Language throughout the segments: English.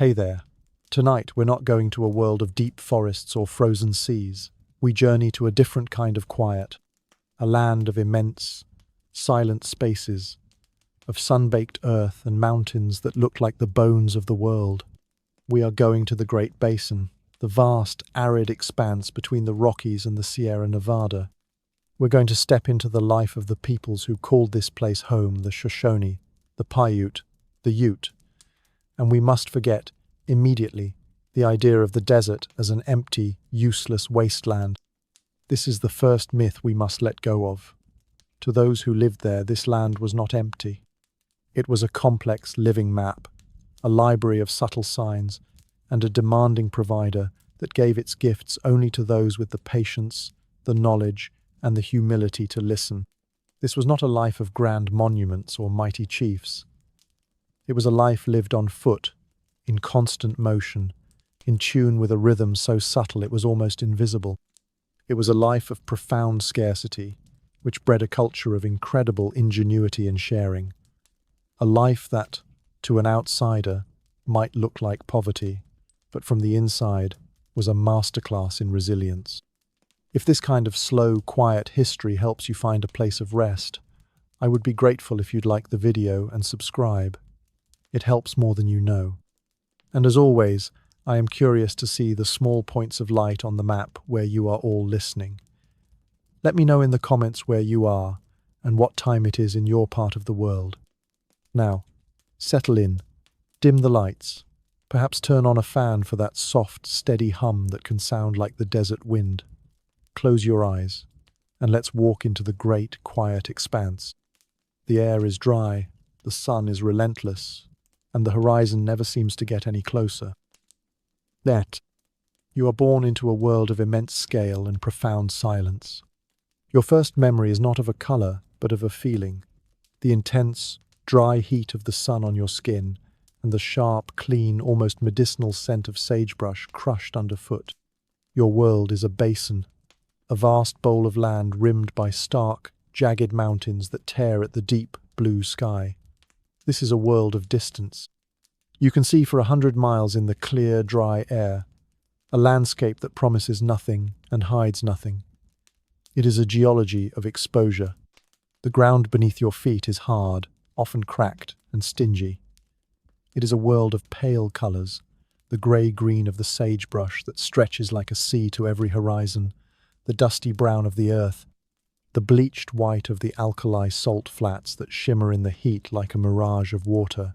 Hey there. Tonight we're not going to a world of deep forests or frozen seas. We journey to a different kind of quiet, a land of immense, silent spaces, of sun-baked earth and mountains that look like the bones of the world. We are going to the Great Basin, the vast, arid expanse between the Rockies and the Sierra Nevada. We're going to step into the life of the peoples who called this place home, the Shoshone, the Paiute, the Ute. And we must forget, immediately, the idea of the desert as an empty, useless wasteland. This is the first myth we must let go of. To those who lived there, this land was not empty. It was a complex, living map, a library of subtle signs, and a demanding provider that gave its gifts only to those with the patience, the knowledge, and the humility to listen. This was not a life of grand monuments or mighty chiefs. It was a life lived on foot, in constant motion, in tune with a rhythm so subtle it was almost invisible. It was a life of profound scarcity, which bred a culture of incredible ingenuity and sharing. A life that, to an outsider, might look like poverty, but from the inside was a masterclass in resilience. If this kind of slow, quiet history helps you find a place of rest, I would be grateful if you'd like the video and subscribe. It helps more than you know. And as always, I am curious to see the small points of light on the map where you are all listening. Let me know in the comments where you are and what time it is in your part of the world. Now, settle in, dim the lights, perhaps turn on a fan for that soft, steady hum that can sound like the desert wind. Close your eyes, and let's walk into the great, quiet expanse. The air is dry, the sun is relentless, and the horizon never seems to get any closer. Yet, you are born into a world of immense scale and profound silence. Your first memory is not of a color, but of a feeling. The intense, dry heat of the sun on your skin, and the sharp, clean, almost medicinal scent of sagebrush crushed underfoot. Your world is a basin, a vast bowl of land rimmed by stark, jagged mountains that tear at the deep, blue sky. This is a world of distance. You can see for 100 miles in the clear, dry air, a landscape that promises nothing and hides nothing. It is a geology of exposure. The ground beneath your feet is hard, often cracked and stingy. It is a world of pale colors, the grey-green of the sagebrush that stretches like a sea to every horizon, the dusty brown of the earth, the bleached white of the alkali salt flats that shimmer in the heat like a mirage of water.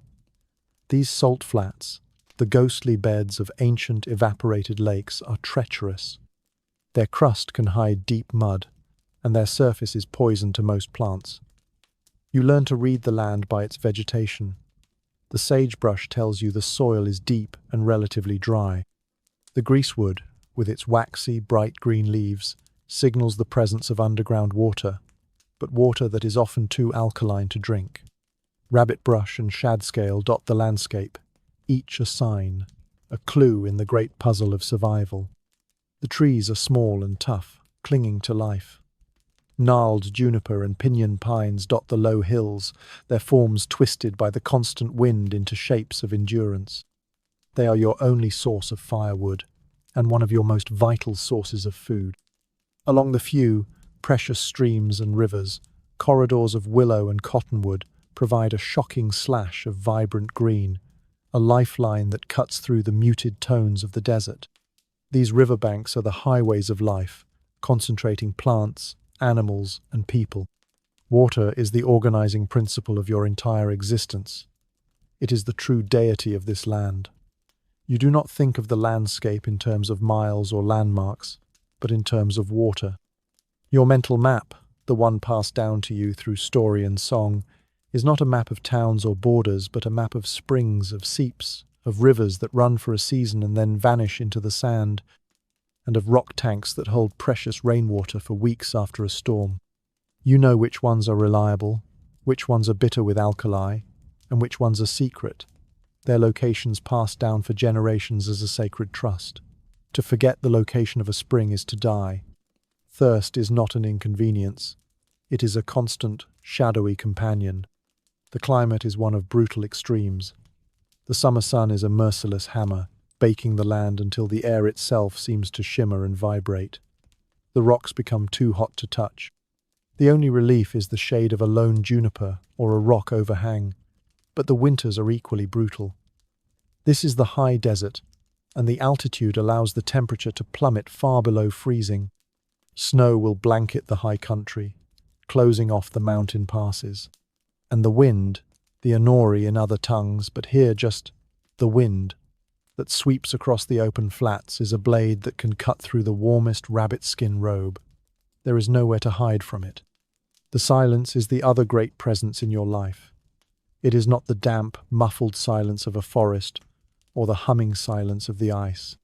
These salt flats, the ghostly beds of ancient evaporated lakes, are treacherous. Their crust can hide deep mud, and their surface is poison to most plants. You learn to read the land by its vegetation. The sagebrush tells you the soil is deep and relatively dry. The greasewood, with its waxy, bright green leaves, signals the presence of underground water, but water that is often too alkaline to drink. Rabbit brush and shadscale dot the landscape, each a sign, a clue in the great puzzle of survival. The trees are small and tough, clinging to life. Gnarled juniper and pinyon pines dot the low hills, their forms twisted by the constant wind into shapes of endurance. They are your only source of firewood, and one of your most vital sources of food. Along the few, precious streams and rivers, corridors of willow and cottonwood provide a shocking slash of vibrant green, a lifeline that cuts through the muted tones of the desert. These riverbanks are the highways of life, concentrating plants, animals, and people. Water is the organizing principle of your entire existence. It is the true deity of this land. You do not think of the landscape in terms of miles or landmarks, but in terms of water. Your mental map, the one passed down to you through story and song, is not a map of towns or borders, but a map of springs, of seeps, of rivers that run for a season and then vanish into the sand, and of rock tanks that hold precious rainwater for weeks after a storm. You know which ones are reliable, which ones are bitter with alkali, and which ones are secret, their locations passed down for generations as a sacred trust. To forget the location of a spring is to die. Thirst is not an inconvenience. It is a constant, shadowy companion. The climate is one of brutal extremes. The summer sun is a merciless hammer, baking the land until the air itself seems to shimmer and vibrate. The rocks become too hot to touch. The only relief is the shade of a lone juniper or a rock overhang, but the winters are equally brutal. This is the high desert, and the altitude allows the temperature to plummet far below freezing. Snow will blanket the high country, closing off the mountain passes. And the wind, the Anori in other tongues, but here just the wind, that sweeps across the open flats is a blade that can cut through the warmest rabbit-skin robe. There is nowhere to hide from it. The silence is the other great presence in your life. It is not the damp, muffled silence of a forest or the humming silence of the ice.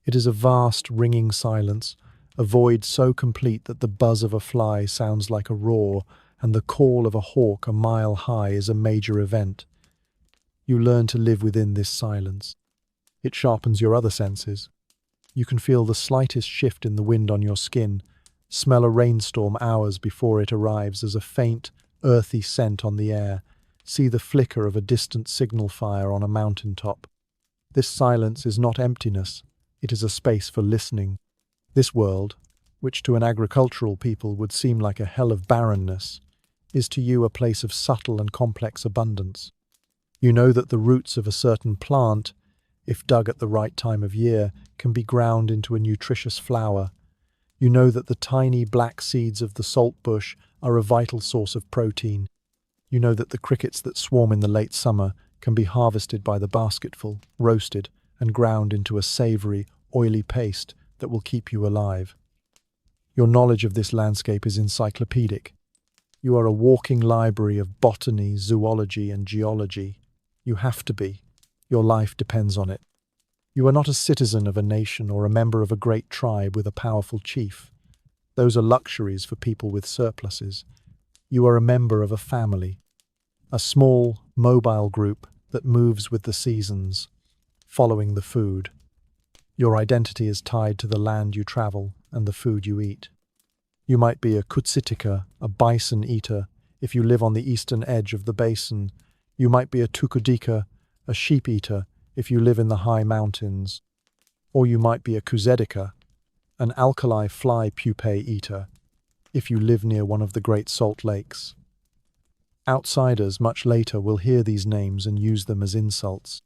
It is a vast, ringing silence, a void so complete that the buzz of a fly sounds like a roar, and the call of a hawk a mile high is a major event. You learn to live within this silence. It sharpens your other senses. You can feel the slightest shift in the wind on your skin, smell a rainstorm hours before it arrives as a faint, earthy scent on the air, see the flicker of a distant signal fire on a mountaintop. This silence is not emptiness, it is a space for listening. This world, which to an agricultural people would seem like a hell of barrenness, is to you a place of subtle and complex abundance. You know that the roots of a certain plant, if dug at the right time of year, can be ground into a nutritious flower. You know that the tiny black seeds of the salt bush are a vital source of protein. You know that the crickets that swarm in the late summer can be harvested by the basketful, roasted, and ground into a savory, oily paste that will keep you alive. Your knowledge of this landscape is encyclopedic. You are a walking library of botany, zoology, and geology. You have to be. Your life depends on it. You are not a citizen of a nation or a member of a great tribe with a powerful chief. Those are luxuries for people with surpluses. You are a member of a family, a small, mobile group that moves with the seasons, following the food. Your identity is tied to the land you travel and the food you eat. You might be a kutsitika, a bison eater, if you live on the eastern edge of the basin. You might be a tukudika, a sheep eater, if you live in the high mountains. Or you might be a kuzedika, an alkali fly pupae eater, if you live near one of the great salt lakes. Outsiders much later will hear these names and use them as insults.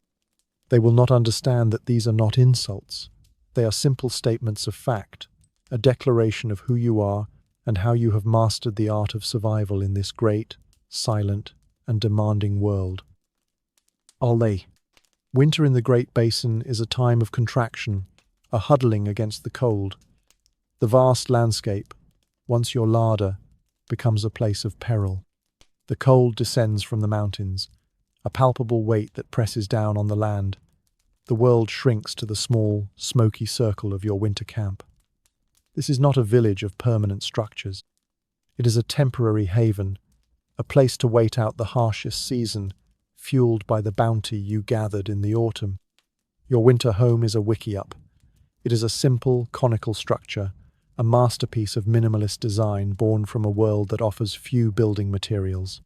They will not understand that these are not insults. They are simple statements of fact, a declaration of who you are and how you have mastered the art of survival in this great, silent, and demanding world. Ole. Winter in the Great Basin is a time of contraction, a huddling against the cold. The vast landscape, once your larder, becomes a place of peril. The cold descends from the mountains, a palpable weight that presses down on the land. The world shrinks to the small, smoky circle of your winter camp. This is not a village of permanent structures. It is a temporary haven, a place to wait out the harshest season, fueled by the bounty you gathered in the autumn. Your winter home is a wickiup. It is a simple, conical structure, a masterpiece of minimalist design born from a world that offers few building materials.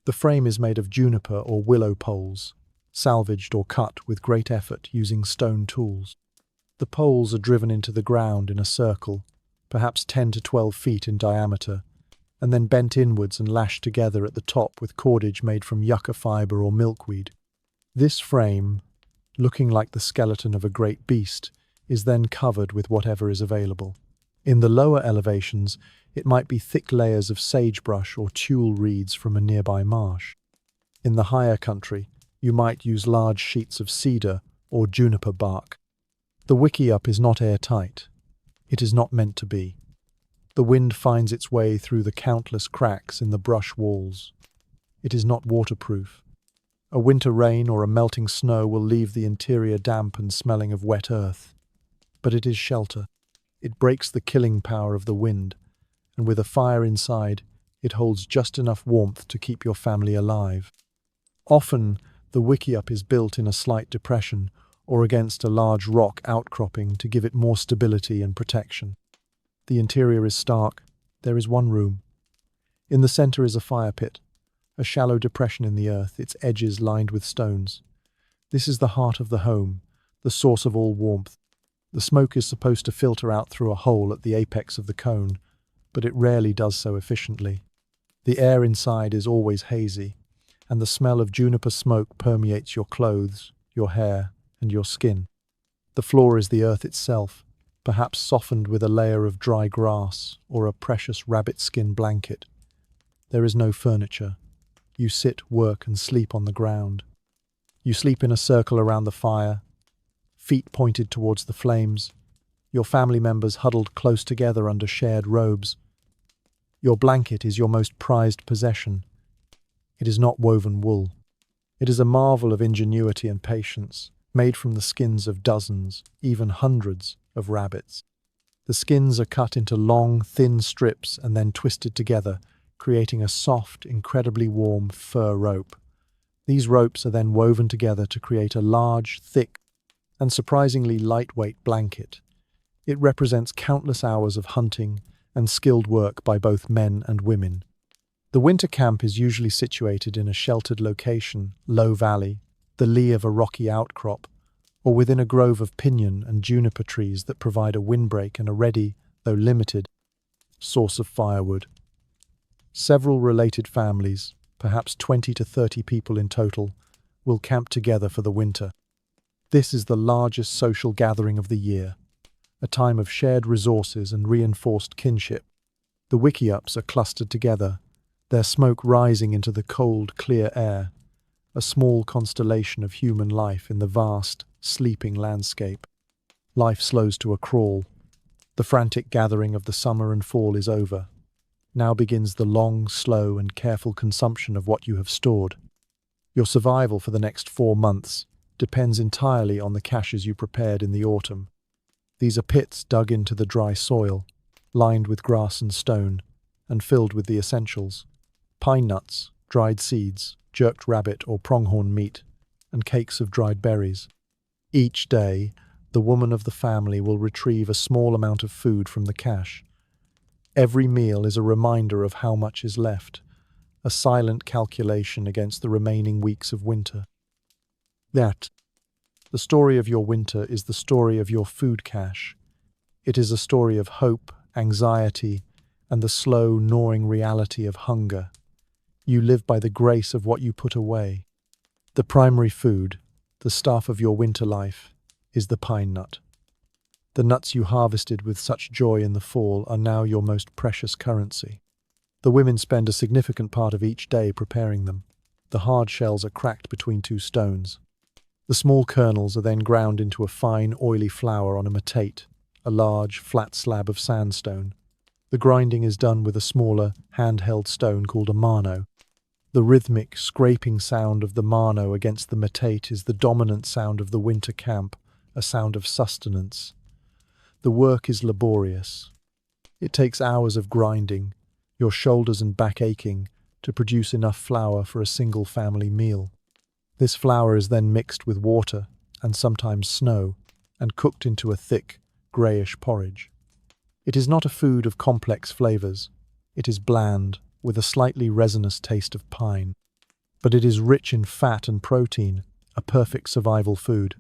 The frame is made of juniper or willow poles, salvaged or cut with great effort using stone tools. The poles are driven into the ground in a circle, perhaps 10 to 12 feet in diameter, and then bent inwards and lashed together at the top with cordage made from yucca fiber or milkweed. This frame, looking like the skeleton of a great beast, is then covered with whatever is available. In the lower elevations, it might be thick layers of sagebrush or tule reeds from a nearby marsh. In the higher country, you might use large sheets of cedar or juniper bark. The wickiup is not airtight. It is not meant to be. The wind finds its way through the countless cracks in the brush walls. It is not waterproof. A winter rain or a melting snow will leave the interior damp and smelling of wet earth. But it is shelter. It breaks the killing power of the wind, and with a fire inside, it holds just enough warmth to keep your family alive. Often, the wickiup is built in a slight depression or against a large rock outcropping to give it more stability and protection. The interior is stark. There is one room. In the center is a fire pit, a shallow depression in the earth, its edges lined with stones. This is the heart of the home, the source of all warmth. The smoke is supposed to filter out through a hole at the apex of the cone, but it rarely does so efficiently. The air inside is always hazy, and the smell of juniper smoke permeates your clothes, your hair, and your skin. The floor is the earth itself, perhaps softened with a layer of dry grass or a precious rabbit skin blanket. There is no furniture. You sit, work, and sleep on the ground. You sleep in a circle around the fire, feet pointed towards the flames, your family members huddled close together under shared robes. Your blanket is your most prized possession. It is not woven wool. It is a marvel of ingenuity and patience, made from the skins of dozens, even hundreds, of rabbits. The skins are cut into long, thin strips and then twisted together, creating a soft, incredibly warm fur rope. These ropes are then woven together to create a large, thick, and surprisingly lightweight blanket. It represents countless hours of hunting and skilled work by both men and women. The winter camp is usually situated in a sheltered location, low valley, the lee of a rocky outcrop, or within a grove of pinyon and juniper trees that provide a windbreak and a ready, though limited, source of firewood. Several related families, perhaps 20 to 30 people in total, will camp together for the winter. This is the largest social gathering of the year, a time of shared resources and reinforced kinship. The wickiups are clustered together, their smoke rising into the cold, clear air, a small constellation of human life in the vast, sleeping landscape. Life slows to a crawl. The frantic gathering of the summer and fall is over. Now begins the long, slow, and careful consumption of what you have stored. Your survival for the next 4 months depends entirely on the caches you prepared in the autumn. These are pits dug into the dry soil, lined with grass and stone, and filled with the essentials: pine nuts, dried seeds, jerked rabbit or pronghorn meat, and cakes of dried berries. Each day, the woman of the family will retrieve a small amount of food from the cache. Every meal is a reminder of how much is left, a silent calculation against the remaining weeks of winter. The story of your winter is the story of your food cache. It is a story of hope, anxiety, and the slow, gnawing reality of hunger. You live by the grace of what you put away. The primary food, the staff of your winter life, is the pine nut. The nuts you harvested with such joy in the fall are now your most precious currency. The women spend a significant part of each day preparing them. The hard shells are cracked between 2 stones. The small kernels are then ground into a fine, oily flour on a matate, a large, flat slab of sandstone. The grinding is done with a smaller, handheld stone called a mano. The rhythmic, scraping sound of the mano against the matate is the dominant sound of the winter camp, a sound of sustenance. The work is laborious. It takes hours of grinding, your shoulders and back aching, to produce enough flour for a single family meal. This flour is then mixed with water, and sometimes snow, and cooked into a thick, greyish porridge. It is not a food of complex flavours. It is bland, with a slightly resinous taste of pine. But it is rich in fat and protein, a perfect survival food.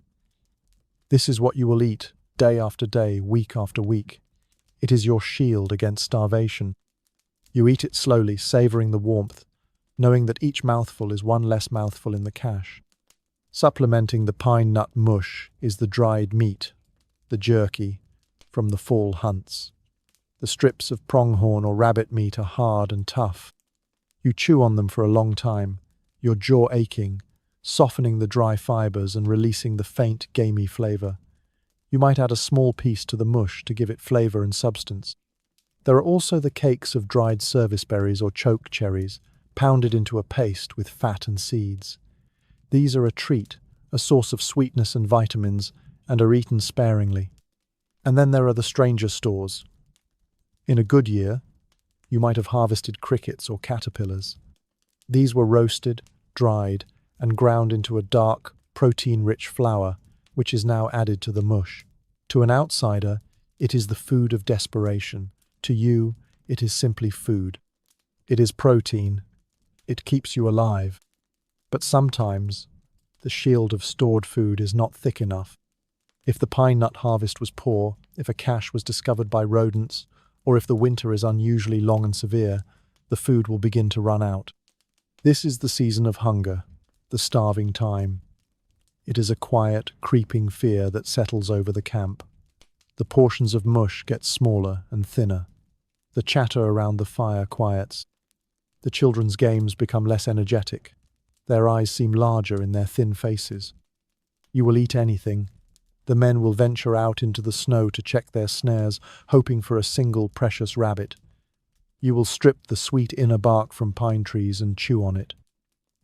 This is what you will eat, day after day, week after week. It is your shield against starvation. You eat it slowly, savouring the warmth, knowing that each mouthful is one less mouthful in the cache. Supplementing the pine nut mush is the dried meat, the jerky, from the fall hunts. The strips of pronghorn or rabbit meat are hard and tough. You chew on them for a long time, your jaw aching, softening the dry fibres and releasing the faint, gamey flavour. You might add a small piece to the mush to give it flavour and substance. There are also the cakes of dried service berries or choke cherries, pounded into a paste with fat and seeds. These are a treat, a source of sweetness and vitamins, and are eaten sparingly. And then there are the stranger stores. In a good year, you might have harvested crickets or caterpillars. These were roasted, dried, and ground into a dark, protein-rich flour, which is now added to the mush. To an outsider, it is the food of desperation. To you, it is simply food. It is protein. It keeps you alive. But sometimes, the shield of stored food is not thick enough. If the pine nut harvest was poor, if a cache was discovered by rodents, or if the winter is unusually long and severe, the food will begin to run out. This is the season of hunger, the starving time. It is a quiet, creeping fear that settles over the camp. The portions of mush get smaller and thinner. The chatter around the fire quiets. The children's games become less energetic. Their eyes seem larger in their thin faces. You will eat anything. The men will venture out into the snow to check their snares, hoping for a single precious rabbit. You will strip the sweet inner bark from pine trees and chew on it.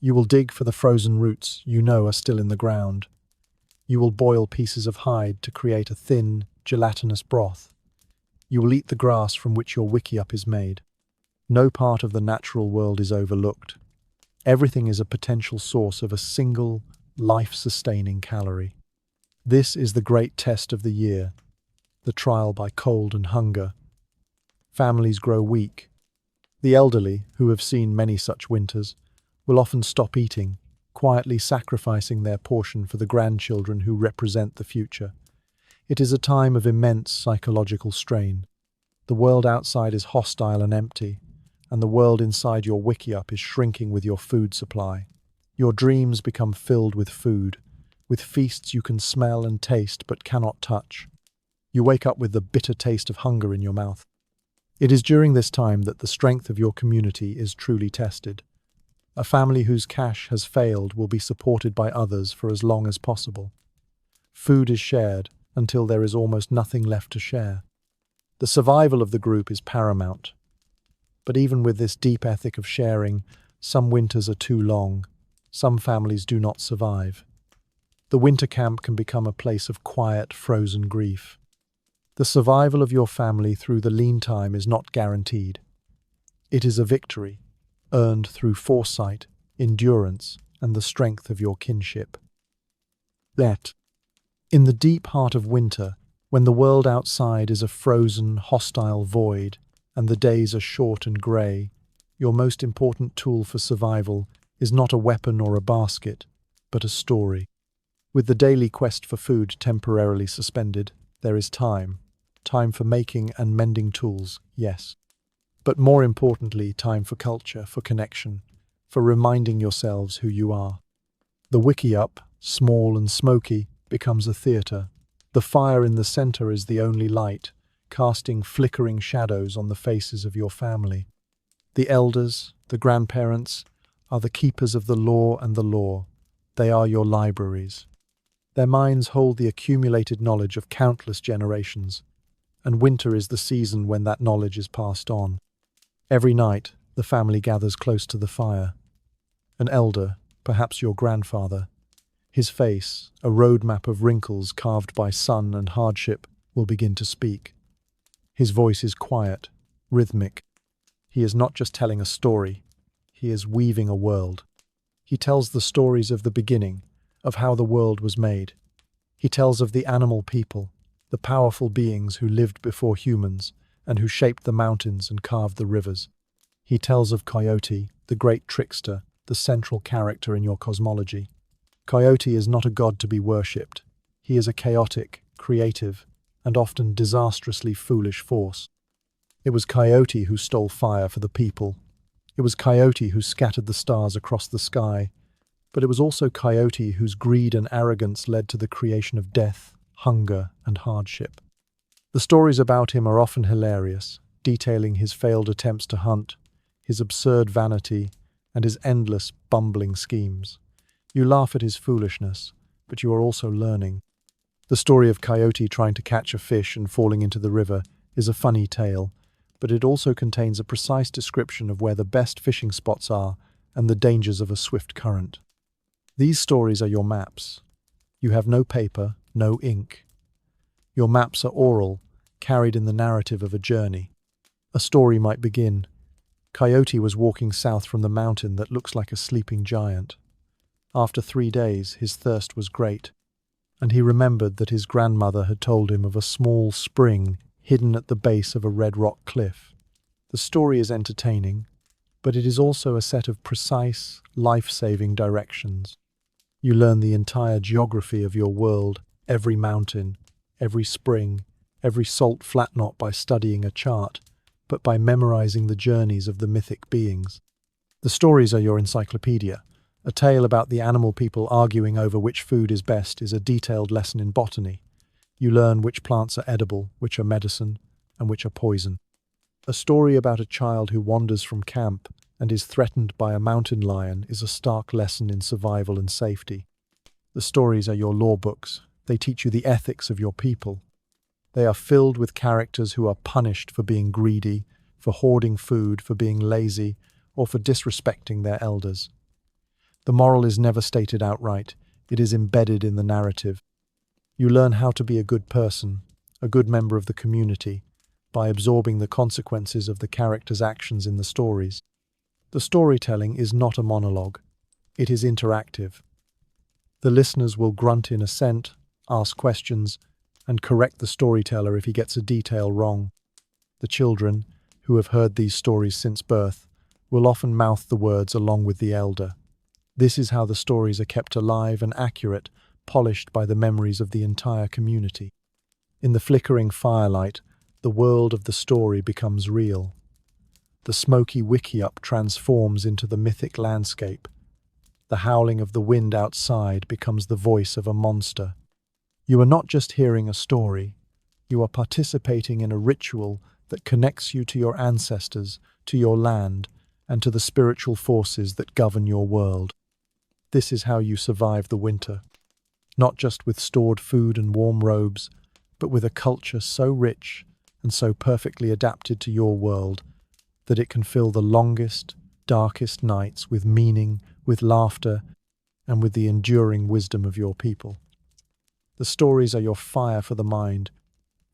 You will dig for the frozen roots you know are still in the ground. You will boil pieces of hide to create a thin, gelatinous broth. You will eat the grass from which your wickiup is made. No part of the natural world is overlooked. Everything is a potential source of a single, life-sustaining calorie. This is the great test of the year, the trial by cold and hunger. Families grow weak. The elderly, who have seen many such winters, will often stop eating, quietly sacrificing their portion for the grandchildren who represent the future. It is a time of immense psychological strain. The world outside is hostile and empty, and the world inside your wickiup is shrinking with your food supply. Your dreams become filled with food, with feasts you can smell and taste but cannot touch. You wake up with the bitter taste of hunger in your mouth. It is during this time that the strength of your community is truly tested. A family whose cache has failed will be supported by others for as long as possible. Food is shared until there is almost nothing left to share. The survival of the group is paramount. But even with this deep ethic of sharing, some winters are too long. Some families do not survive. The winter camp can become a place of quiet, frozen grief. The survival of your family through the lean time is not guaranteed. It is a victory, earned through foresight, endurance, and the strength of your kinship. That, in the deep heart of winter, when the world outside is a frozen, hostile void, and the days are short and grey, your most important tool for survival is not a weapon or a basket, but a story. With the daily quest for food temporarily suspended, there is time. Time for making and mending tools, yes. But more importantly, time for culture, for connection, for reminding yourselves who you are. The wickiup, small and smoky, becomes a theatre. The fire in the centre is the only light, casting flickering shadows on the faces of your family. The elders, the grandparents, are the keepers of the law and the lore. They are your libraries. Their minds hold the accumulated knowledge of countless generations, and winter is the season when that knowledge is passed on. Every night, the family gathers close to the fire. An elder, perhaps your grandfather, his face, a roadmap of wrinkles carved by sun and hardship, will begin to speak. His voice is quiet, rhythmic. He is not just telling a story, he is weaving a world. He tells the stories of the beginning, of how the world was made. He tells of the animal people, the powerful beings who lived before humans and who shaped the mountains and carved the rivers. He tells of Coyote, the great trickster, the central character in your cosmology. Coyote is not a god to be worshipped. He is a chaotic, creative, and often disastrously foolish force. It was Coyote who stole fire for the people. It was Coyote who scattered the stars across the sky. But it was also Coyote whose greed and arrogance led to the creation of death, hunger, and hardship. The stories about him are often hilarious, detailing his failed attempts to hunt, his absurd vanity, and his endless, bumbling schemes. You laugh at his foolishness, but you are also learning. The story of Coyote trying to catch a fish and falling into the river is a funny tale, but it also contains a precise description of where the best fishing spots are and the dangers of a swift current. These stories are your maps. You have no paper, no ink. Your maps are oral, carried in the narrative of a journey. A story might begin. Coyote was walking south from the mountain that looks like a sleeping giant. After 3 days, his thirst was great, and he remembered that his grandmother had told him of a small spring hidden at the base of a red rock cliff. The story is entertaining, but it is also a set of precise, life-saving directions. You learn the entire geography of your world, every mountain, every spring, every salt flat not by studying a chart, but by memorizing the journeys of the mythic beings. The stories are your encyclopedia. A tale about the animal people arguing over which food is best is a detailed lesson in botany. You learn which plants are edible, which are medicine, and which are poison. A story about a child who wanders from camp and is threatened by a mountain lion is a stark lesson in survival and safety. The stories are your law books. They teach you the ethics of your people. They are filled with characters who are punished for being greedy, for hoarding food, for being lazy, or for disrespecting their elders. The moral is never stated outright. It is embedded in the narrative. You learn how to be a good person, a good member of the community, by absorbing the consequences of the characters' actions in the stories. The storytelling is not a monologue. It is interactive. The listeners will grunt in assent, ask questions, and correct the storyteller if he gets a detail wrong. The children, who have heard these stories since birth, will often mouth the words along with the elder. This is how the stories are kept alive and accurate, polished by the memories of the entire community. In the flickering firelight, the world of the story becomes real. The smoky wickiup transforms into the mythic landscape. The howling of the wind outside becomes the voice of a monster. You are not just hearing a story, you are participating in a ritual that connects you to your ancestors, to your land, and to the spiritual forces that govern your world. This is how you survive the winter, not just with stored food and warm robes, but with a culture so rich and so perfectly adapted to your world that it can fill the longest, darkest nights with meaning, with laughter, and with the enduring wisdom of your people. The stories are your fire for the mind,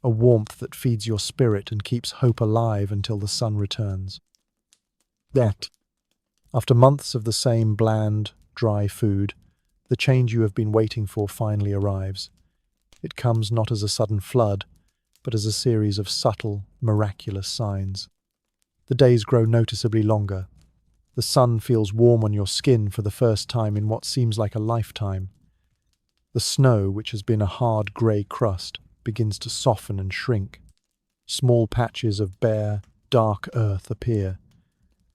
a warmth that feeds your spirit and keeps hope alive until the sun returns. That, after months of the same bland, dry food, the change you have been waiting for finally arrives. It comes not as a sudden flood, but as a series of subtle, miraculous signs. The days grow noticeably longer. The sun feels warm on your skin for the first time in what seems like a lifetime. The snow, which has been a hard grey crust, begins to soften and shrink. Small patches of bare, dark earth appear,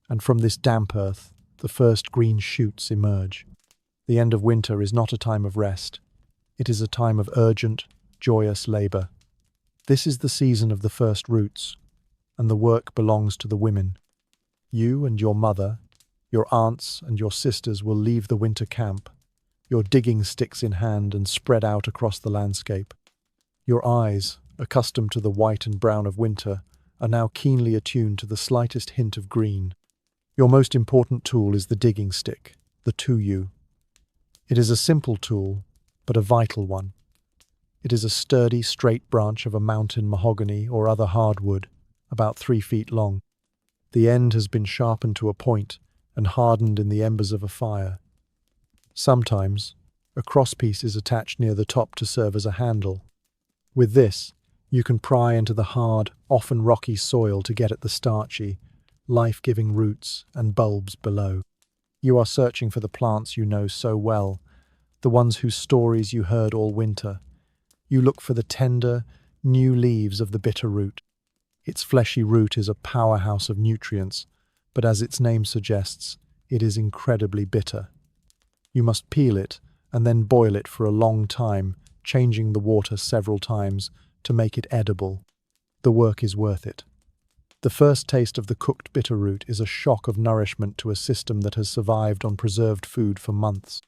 and from this damp earth, the first green shoots emerge. The end of winter is not a time of rest. It is a time of urgent, joyous labour. This is the season of the first roots, and the work belongs to the women. You and your mother, your aunts and your sisters will leave the winter camp, your digging sticks in hand and spread out across the landscape. Your eyes, accustomed to the white and brown of winter, are now keenly attuned to the slightest hint of green. Your most important tool is the digging stick, the tuyu. It is a simple tool, but a vital one. It is a sturdy, straight branch of a mountain mahogany or other hardwood, about 3 feet long. The end has been sharpened to a point and hardened in the embers of a fire. Sometimes, a crosspiece is attached near the top to serve as a handle. With this, you can pry into the hard, often rocky soil to get at the starchy, life-giving roots and bulbs below. You are searching for the plants you know so well, the ones whose stories you heard all winter. You look for the tender, new leaves of the bitter root. Its fleshy root is a powerhouse of nutrients, but as its name suggests, it is incredibly bitter. You must peel it and then boil it for a long time, changing the water several times to make it edible. The work is worth it. The first taste of the cooked bitter root is a shock of nourishment to a system that has survived on preserved food for months.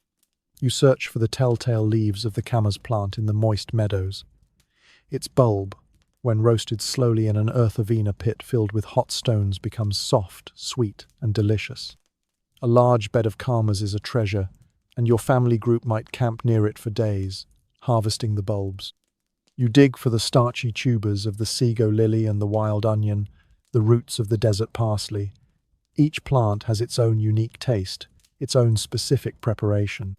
You search for the telltale leaves of the camas plant in the moist meadows. Its bulb, when roasted slowly in an earthavina pit filled with hot stones, becomes soft, sweet, and delicious. A large bed of camas is a treasure, and your family group might camp near it for days, harvesting the bulbs. You dig for the starchy tubers of the sego lily and the wild onion, the roots of the desert parsley. Each plant has its own unique taste, its own specific preparation.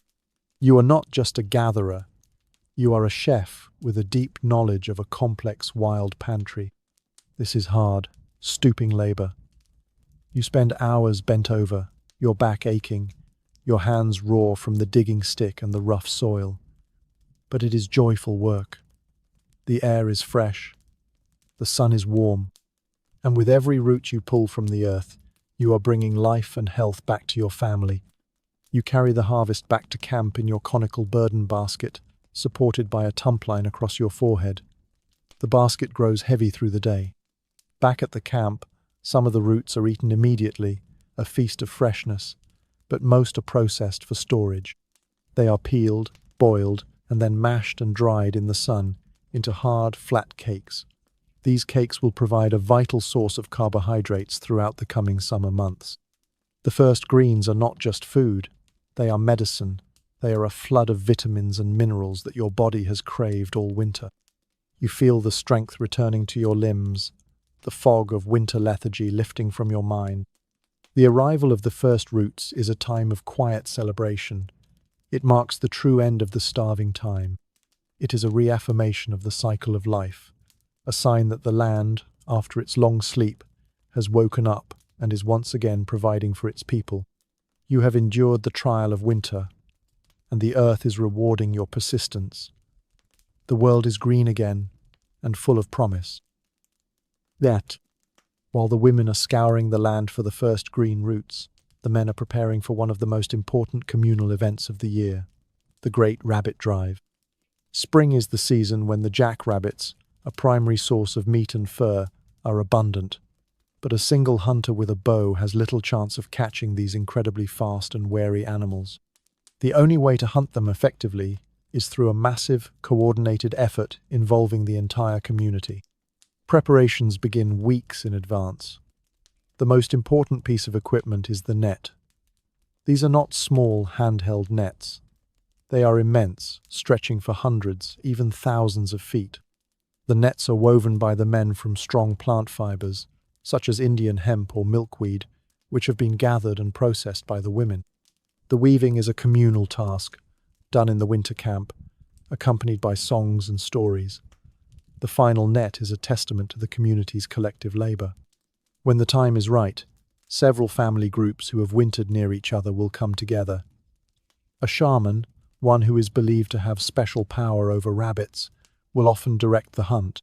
You are not just a gatherer, you are a chef with a deep knowledge of a complex wild pantry. This is hard, stooping labor. You spend hours bent over, your back aching, Your hands raw from the digging stick and the rough soil. But it is joyful work. The air is fresh. The sun is warm. And with every root you pull from the earth, you are bringing life and health back to your family. You carry the harvest back to camp in your conical burden basket, supported by a tumpline across your forehead. The basket grows heavy through the day. Back at the camp, some of the roots are eaten immediately, a feast of freshness, but most are processed for storage. They are peeled, boiled, and then mashed and dried in the sun into hard, flat cakes. These cakes will provide a vital source of carbohydrates throughout the coming summer months. The first greens are not just food, they are medicine. They are a flood of vitamins and minerals that your body has craved all winter. You feel the strength returning to your limbs, the fog of winter lethargy lifting from your mind. The arrival of the first roots is a time of quiet celebration. It marks the true end of the starving time. It is a reaffirmation of the cycle of life, a sign that the land, after its long sleep, has woken up and is once again providing for its people. You have endured the trial of winter, and the earth is rewarding your persistence. The world is green again and full of promise. Yet, while the women are scouring the land for the first green roots, the men are preparing for one of the most important communal events of the year, the Great Rabbit Drive. Spring is the season when the jackrabbits, a primary source of meat and fur, are abundant, but a single hunter with a bow has little chance of catching these incredibly fast and wary animals. The only way to hunt them effectively is through a massive, coordinated effort involving the entire community. Preparations begin weeks in advance. The most important piece of equipment is the net. These are not small, handheld nets. They are immense, stretching for hundreds, even thousands of feet. The nets are woven by the men from strong plant fibers, such as Indian hemp or milkweed, which have been gathered and processed by the women. The weaving is a communal task, done in the winter camp, accompanied by songs and stories. The final net is a testament to the community's collective labor. When the time is right, several family groups who have wintered near each other will come together. A shaman, one who is believed to have special power over rabbits, will often direct the hunt.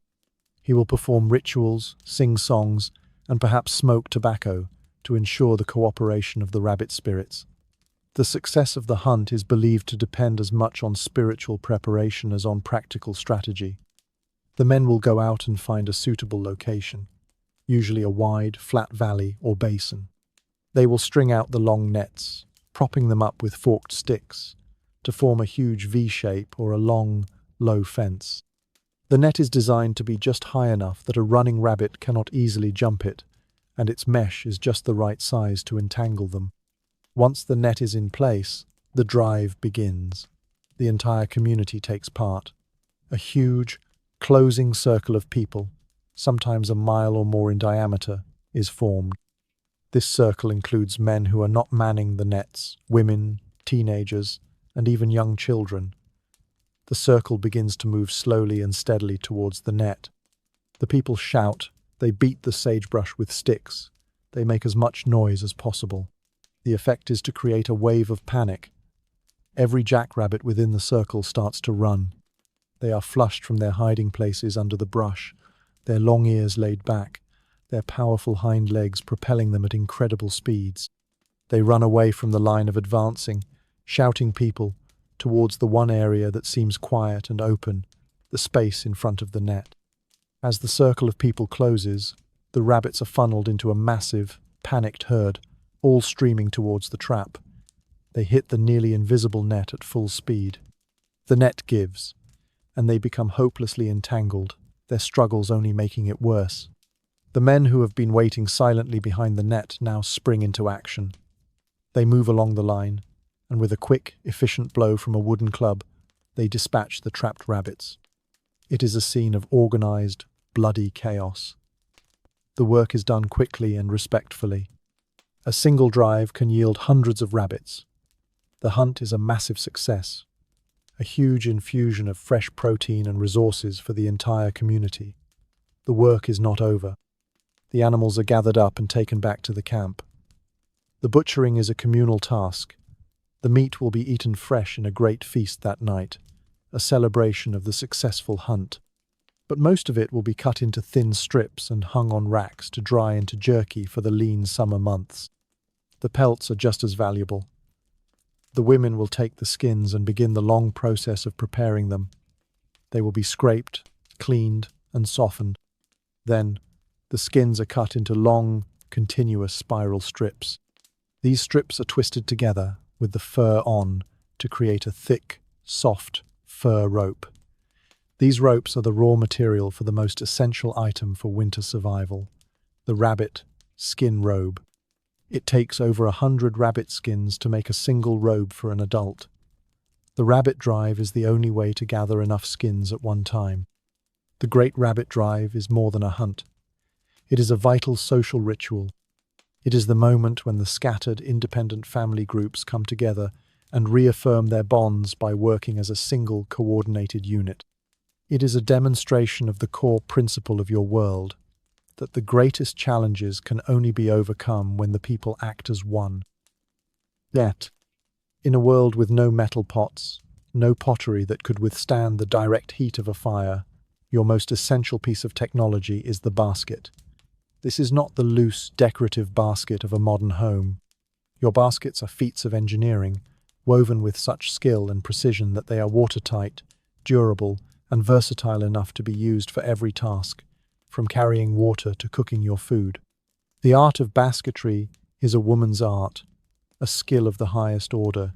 He will perform rituals, sing songs, and perhaps smoke tobacco to ensure the cooperation of the rabbit spirits. The success of the hunt is believed to depend as much on spiritual preparation as on practical strategy. The men will go out and find a suitable location, usually a wide, flat valley or basin. They will string out the long nets, propping them up with forked sticks, to form a huge V shape or a long, low fence. The net is designed to be just high enough that a running rabbit cannot easily jump it, and its mesh is just the right size to entangle them. Once the net is in place, the drive begins. The entire community takes part. A huge, closing circle of people, sometimes a mile or more in diameter, is formed. This circle includes men who are not manning the nets, women, teenagers, and even young children. The circle begins to move slowly and steadily towards the net. The people shout, they beat the sagebrush with sticks, they make as much noise as possible. The effect is to create a wave of panic. Every jackrabbit within the circle starts to run. They are flushed from their hiding places under the brush, their long ears laid back, their powerful hind legs propelling them at incredible speeds. They run away from the line of advancing, shouting people, towards the one area that seems quiet and open, the space in front of the net. As the circle of people closes, the rabbits are funneled into a massive, panicked herd, all streaming towards the trap. They hit the nearly invisible net at full speed. The net gives, and they become hopelessly entangled, their struggles only making it worse. The men who have been waiting silently behind the net now spring into action. They move along the line, and with a quick, efficient blow from a wooden club, they dispatch the trapped rabbits. It is a scene of organized, bloody chaos. The work is done quickly and respectfully. A single drive can yield hundreds of rabbits. The hunt is a massive success, a huge infusion of fresh protein and resources for the entire community. The work is not over. The animals are gathered up and taken back to the camp. The butchering is a communal task. The meat will be eaten fresh in a great feast that night, a celebration of the successful hunt. But most of it will be cut into thin strips and hung on racks to dry into jerky for the lean summer months. The pelts are just as valuable. The women will take the skins and begin the long process of preparing them. They will be scraped, cleaned, and softened. Then, the skins are cut into long, continuous spiral strips. These strips are twisted together, with the fur on, to create a thick, soft fur rope. These ropes are the raw material for the most essential item for winter survival, the rabbit skin robe. It takes over 100 rabbit skins to make a single robe for an adult. The rabbit drive is the only way to gather enough skins at one time. The Great Rabbit Drive is more than a hunt. It is a vital social ritual. It is the moment when the scattered, independent family groups come together and reaffirm their bonds by working as a single, coordinated unit. It is a demonstration of the core principle of your world, that the greatest challenges can only be overcome when the people act as one. Yet, in a world with no metal pots, no pottery that could withstand the direct heat of a fire, your most essential piece of technology is the basket. This is not the loose, decorative basket of a modern home. Your baskets are feats of engineering, woven with such skill and precision that they are watertight, durable, and versatile enough to be used for every task, from carrying water to cooking your food. The art of basketry is a woman's art, a skill of the highest order,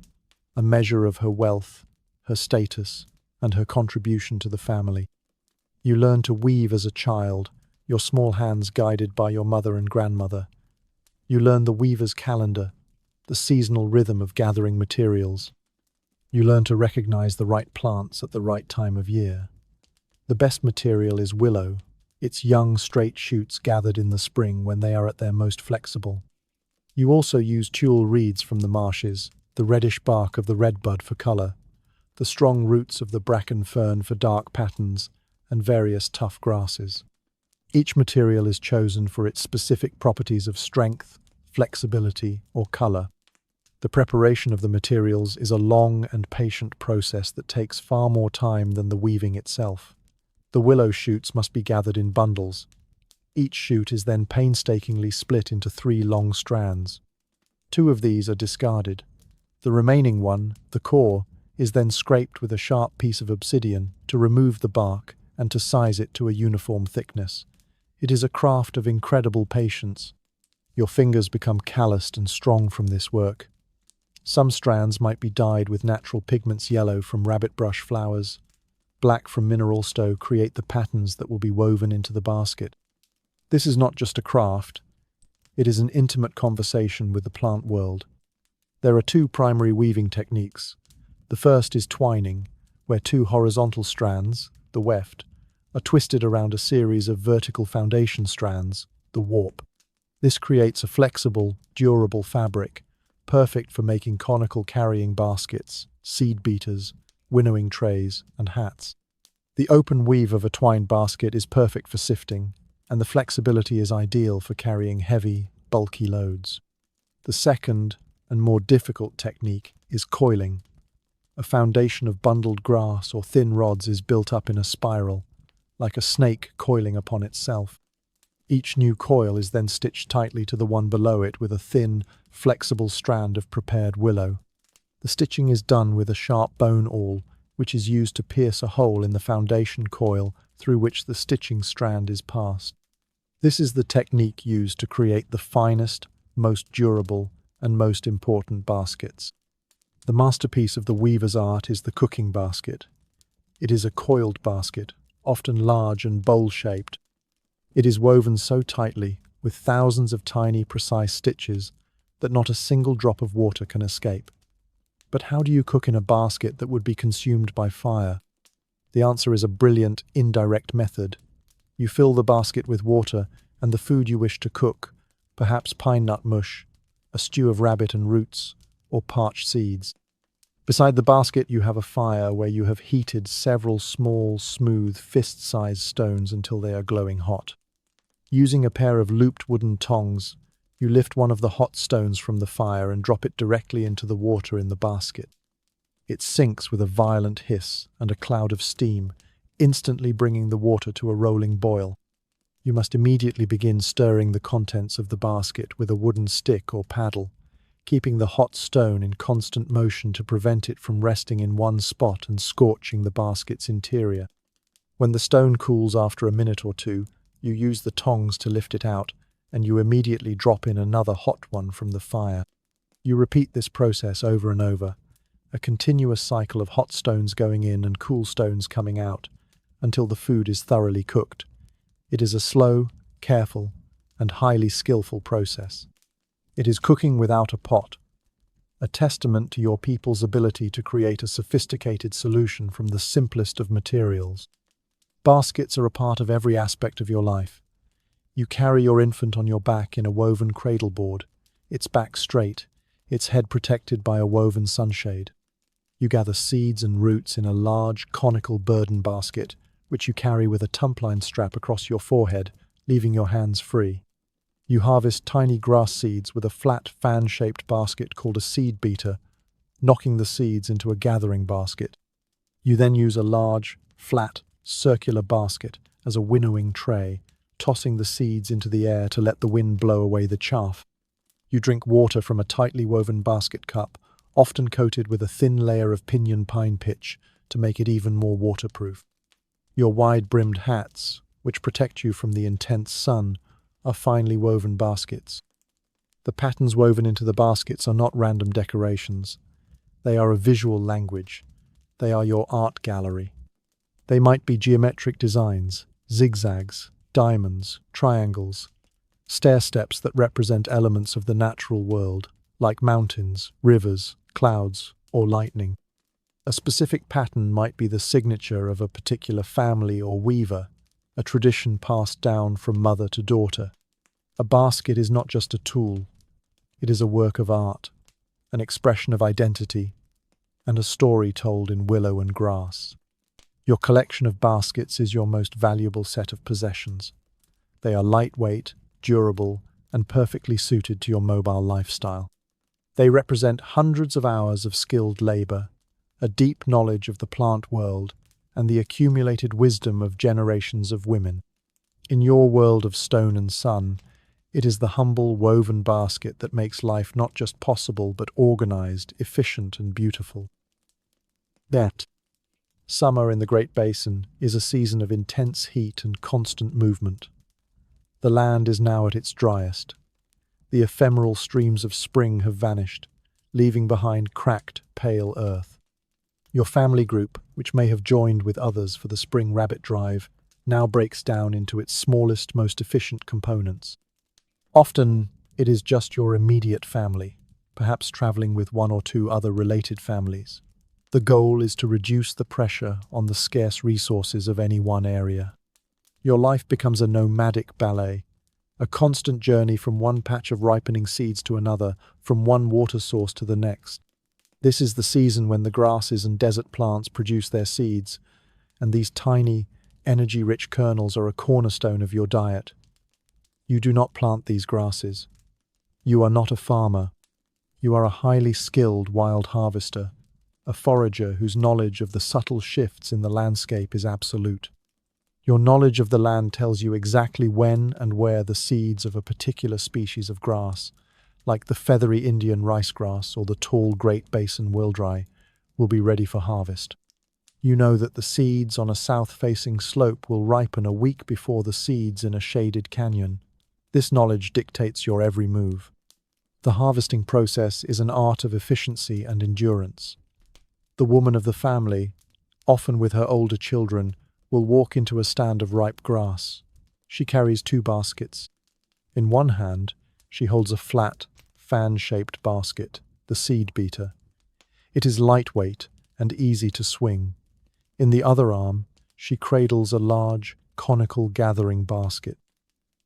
a measure of her wealth, her status, and her contribution to the family. You learn to weave as a child, your small hands guided by your mother and grandmother. You learn the weaver's calendar, the seasonal rhythm of gathering materials. You learn to recognize the right plants at the right time of year. The best material is willow, its young, straight shoots gathered in the spring when they are at their most flexible. You also use tule reeds from the marshes, the reddish bark of the redbud for color, the strong roots of the bracken fern for dark patterns, and various tough grasses. Each material is chosen for its specific properties of strength, flexibility, or color. The preparation of the materials is a long and patient process that takes far more time than the weaving itself. The willow shoots must be gathered in bundles. Each shoot is then painstakingly split into 3 long strands. 2 of these are discarded. The remaining one, the core, is then scraped with a sharp piece of obsidian to remove the bark and to size it to a uniform thickness. It is a craft of incredible patience. Your fingers become calloused and strong from this work. Some strands might be dyed with natural pigments: yellow from rabbit brush flowers, black from mineral stowe create the patterns that will be woven into the basket. This is not just a craft, it is an intimate conversation with the plant world. There are 2 primary weaving techniques. The first is twining, where 2 horizontal strands, the weft, are twisted around a series of vertical foundation strands, the warp. This creates a flexible, durable fabric, perfect for making conical carrying baskets, seed beaters, winnowing trays, and hats. The open weave of a twined basket is perfect for sifting, and the flexibility is ideal for carrying heavy, bulky loads. The second and more difficult technique is coiling. A foundation of bundled grass or thin rods is built up in a spiral, like a snake coiling upon itself. Each new coil is then stitched tightly to the one below it with a thin, flexible strand of prepared willow. The stitching is done with a sharp bone awl, which is used to pierce a hole in the foundation coil through which the stitching strand is passed. This is the technique used to create the finest, most durable, and most important baskets. The masterpiece of the weaver's art is the cooking basket. It is a coiled basket, often large and bowl-shaped. It is woven so tightly, with thousands of tiny, precise stitches, that not a single drop of water can escape. But how do you cook in a basket that would be consumed by fire? The answer is a brilliant, indirect method. You fill the basket with water and the food you wish to cook, perhaps pine nut mush, a stew of rabbit and roots, or parched seeds. Beside the basket you have a fire where you have heated several small, smooth, fist-sized stones until they are glowing hot. Using a pair of looped wooden tongs, You lift one of the hot stones from the fire and drop it directly into the water in the basket. It sinks with a violent hiss and a cloud of steam, instantly bringing the water to a rolling boil. You must immediately begin stirring the contents of the basket with a wooden stick or paddle, keeping the hot stone in constant motion to prevent it from resting in one spot and scorching the basket's interior. When the stone cools after a minute or two, you use the tongs to lift it out, and you immediately drop in another hot one from the fire. You repeat this process over and over, a continuous cycle of hot stones going in and cool stones coming out, until the food is thoroughly cooked. It is a slow, careful, and highly skillful process. It is cooking without a pot, a testament to your people's ability to create a sophisticated solution from the simplest of materials. Baskets are a part of every aspect of your life. You carry your infant on your back in a woven cradle board, its back straight, its head protected by a woven sunshade. You gather seeds and roots in a large, conical burden basket, which you carry with a tumpline strap across your forehead, leaving your hands free. You harvest tiny grass seeds with a flat, fan-shaped basket called a seed beater, knocking the seeds into a gathering basket. You then use a large, flat, circular basket as a winnowing tray, tossing the seeds into the air to let the wind blow away the chaff. You drink water from a tightly woven basket cup, often coated with a thin layer of pinyon pine pitch to make it even more waterproof. Your wide-brimmed hats, which protect you from the intense sun, are finely woven baskets. The patterns woven into the baskets are not random decorations. They are a visual language. They are your art gallery. They might be geometric designs, zigzags, diamonds, triangles, stair steps that represent elements of the natural world, like mountains, rivers, clouds, or lightning. A specific pattern might be the signature of a particular family or weaver, a tradition passed down from mother to daughter. A basket is not just a tool. It is a work of art, an expression of identity, and a story told in willow and grass. Your collection of baskets is your most valuable set of possessions. They are lightweight, durable, and perfectly suited to your mobile lifestyle. They represent hundreds of hours of skilled labor, a deep knowledge of the plant world, and the accumulated wisdom of generations of women. In your world of stone and sun, it is the humble woven basket that makes life not just possible but organized, efficient, and beautiful. That summer in the Great Basin is a season of intense heat and constant movement. The land is now at its driest. The ephemeral streams of spring have vanished, leaving behind cracked, pale earth. Your family group, which may have joined with others for the spring rabbit drive, now breaks down into its smallest, most efficient components. Often, it is just your immediate family, perhaps traveling with one or two other related families. The goal is to reduce the pressure on the scarce resources of any one area. Your life becomes a nomadic ballet, a constant journey from one patch of ripening seeds to another, from one water source to the next. This is the season when the grasses and desert plants produce their seeds, and these tiny, energy-rich kernels are a cornerstone of your diet. You do not plant these grasses. You are not a farmer. You are a highly skilled wild harvester, a forager whose knowledge of the subtle shifts in the landscape is absolute. Your knowledge of the land tells you exactly when and where the seeds of a particular species of grass, like the feathery Indian rice grass or the tall Great Basin willdry, will be ready for harvest. You know that the seeds on a south-facing slope will ripen a week before the seeds in a shaded canyon. This knowledge dictates your every move. The harvesting process is an art of efficiency and endurance. The woman of the family, often with her older children, will walk into a stand of ripe grass. She carries 2 baskets. In one hand, she holds a flat, fan-shaped basket, the seed beater. It is lightweight and easy to swing. In the other arm, she cradles a large, conical gathering basket.